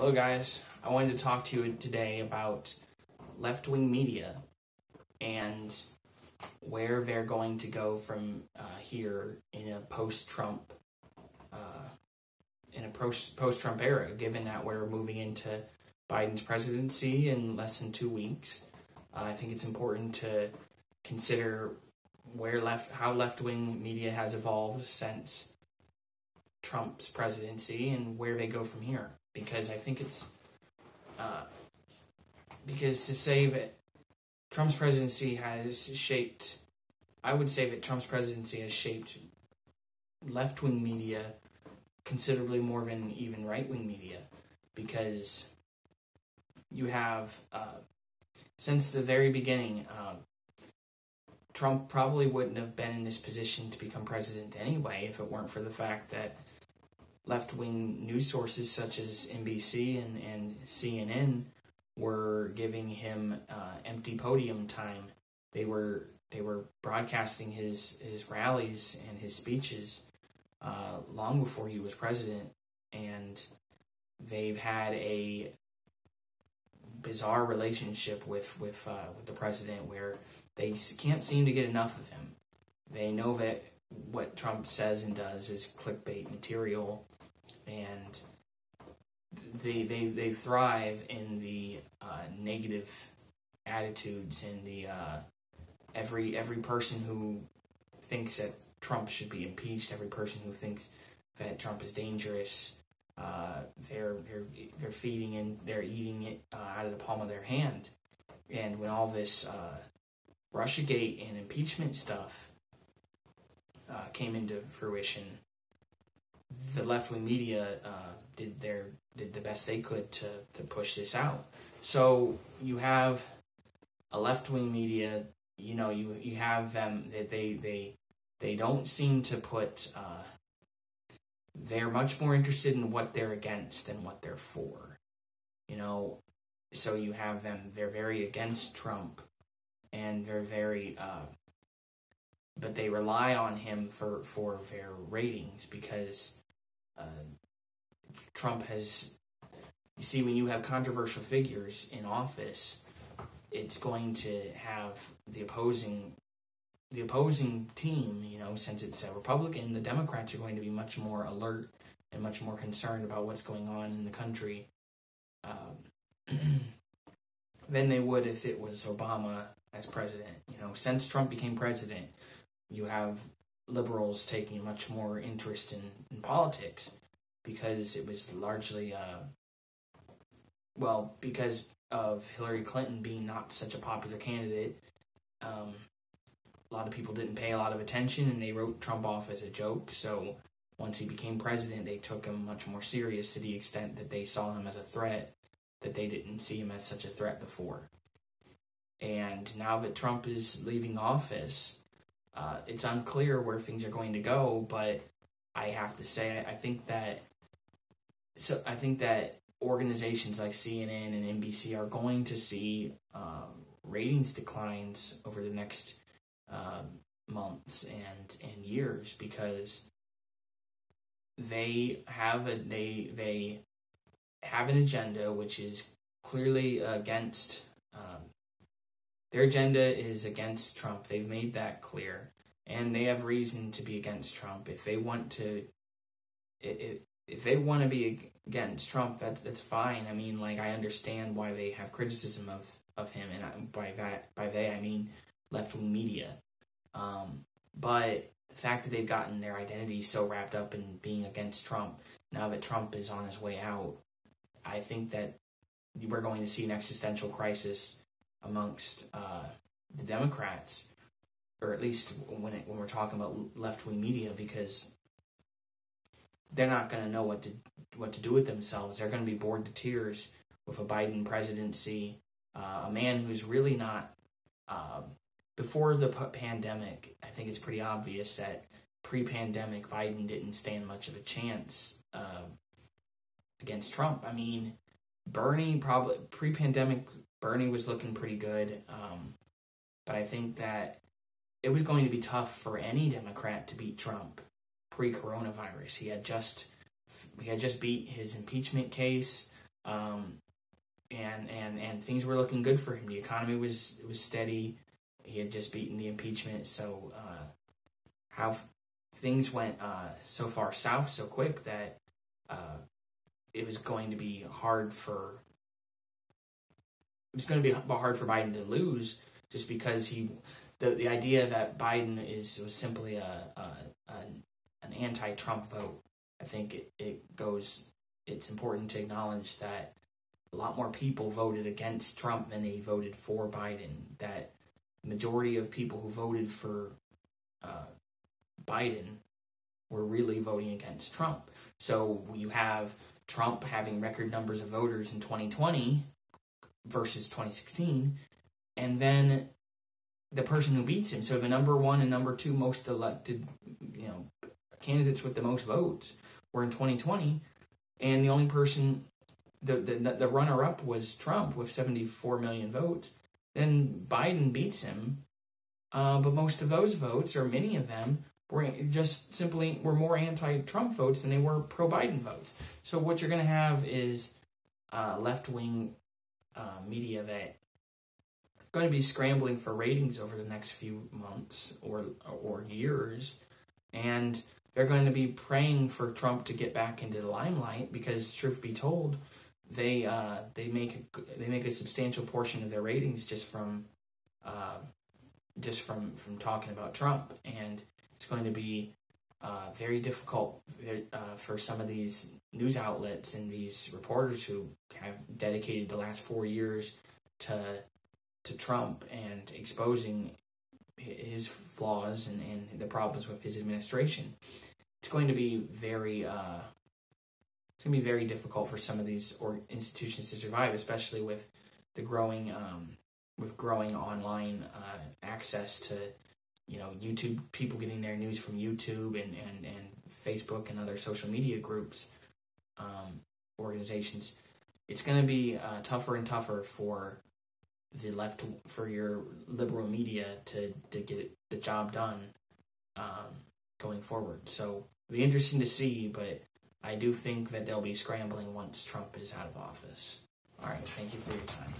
Hello guys, I wanted to talk to you today about left-wing media and where they're going to go from here in a post-Trump era, given that we're moving into Biden's presidency in less than 2 weeks. I think it's important to consider how left-wing media has evolved since Trump's presidency and where they go from here. Because I think it's because to say that Trump's presidency has shaped, I would say that Trump's presidency has shaped left-wing media considerably more than even right-wing media, because you have since the very beginning, Trump probably wouldn't have been in this position to become president anyway if it weren't for the fact that left-wing news sources such as NBC and CNN were giving him empty podium time. They were broadcasting his rallies and his speeches long before he was president, and they've had a bizarre relationship with the president where they can't seem to get enough of him. They know that what Trump says and does is clickbait material, and they thrive in the negative attitudes and the every person who thinks that Trump should be impeached, every person who thinks that Trump is dangerous, they're feeding and they're eating it out of the palm of their hand. And when all this Russiagate and impeachment stuff came into fruition, the left-wing media did the best they could to push this out. So you have a left-wing media, you have them that they don't seem to put. They're much more interested in what they're against than what they're for. So you have them. They're very against Trump, and they're very. But they rely on him for their ratings because Trump has. You see, when you have controversial figures in office, it's going to have the opposing team. Since it's a Republican, the Democrats are going to be much more alert and much more concerned about what's going on in the country than they would if it was Obama as president. Since Trump became president, you have liberals taking much more interest in politics because it was largely, because of Hillary Clinton being not such a popular candidate. A lot of people didn't pay a lot of attention, and they wrote Trump off as a joke. So once he became president, they took him much more serious to the extent that they saw him as a threat, that they didn't see him as such a threat before. And now that Trump is leaving office, it's unclear where things are going to go, but I have to say, I think that organizations like CNN and NBC are going to see ratings declines over the next months and years, because they have an agenda which is clearly against. Their agenda is against Trump. They've made that clear, and they have reason to be against Trump. If they want to, if they want to be against Trump, that's fine. I mean, I understand why they have criticism of him, and by they I mean left-wing media. But the fact that they've gotten their identity so wrapped up in being against Trump, now that Trump is on his way out, I think that we're going to see an existential crisis amongst the Democrats, or at least when we're talking about left-wing media, because they're not going to know what to do with themselves. They're going to be bored to tears with a Biden presidency, a man who's really not. Before the pandemic, I think it's pretty obvious that pre-pandemic Biden didn't stand much of a chance against Trump. I mean, Bernie probably pre-pandemic. Bernie was looking pretty good, but I think that it was going to be tough for any Democrat to beat Trump pre-coronavirus. He had just beat his impeachment case. and things were looking good for him. The economy was steady. He had just beaten the impeachment, so how things went so far south so quick that it was going to be hard for Biden to lose, just because the idea that Biden was simply an anti-Trump vote. I think it's important to acknowledge that a lot more people voted against Trump than they voted for Biden. That the majority of people who voted for Biden were really voting against Trump. So you have Trump having record numbers of voters in 2020 versus 2016, and then the person who beats him. So the number one and number two most elected, candidates with the most votes were in 2020, and the only person, the runner-up was Trump with 74 million votes. Then Biden beats him, but most of those votes, or many of them, were more anti-Trump votes than they were pro-Biden votes. So what you're going to have is left-wing media that are going to be scrambling for ratings over the next few months or years, and they're going to be praying for Trump to get back into the limelight, because truth be told, they make a substantial portion of their ratings just from talking about Trump. And it's going to be very difficult for some of these news outlets and these reporters who have dedicated the last 4 years to Trump and exposing his flaws and the problems with his administration. It's going to be very difficult for some of these institutions to survive, especially with the growing online access to YouTube, people getting their news from YouTube and Facebook and other social media groups, organizations. It's going to be tougher and tougher for your liberal media to get the job done going forward. So it'll be interesting to see, but I do think that they'll be scrambling once Trump is out of office. All right, thank you for your time.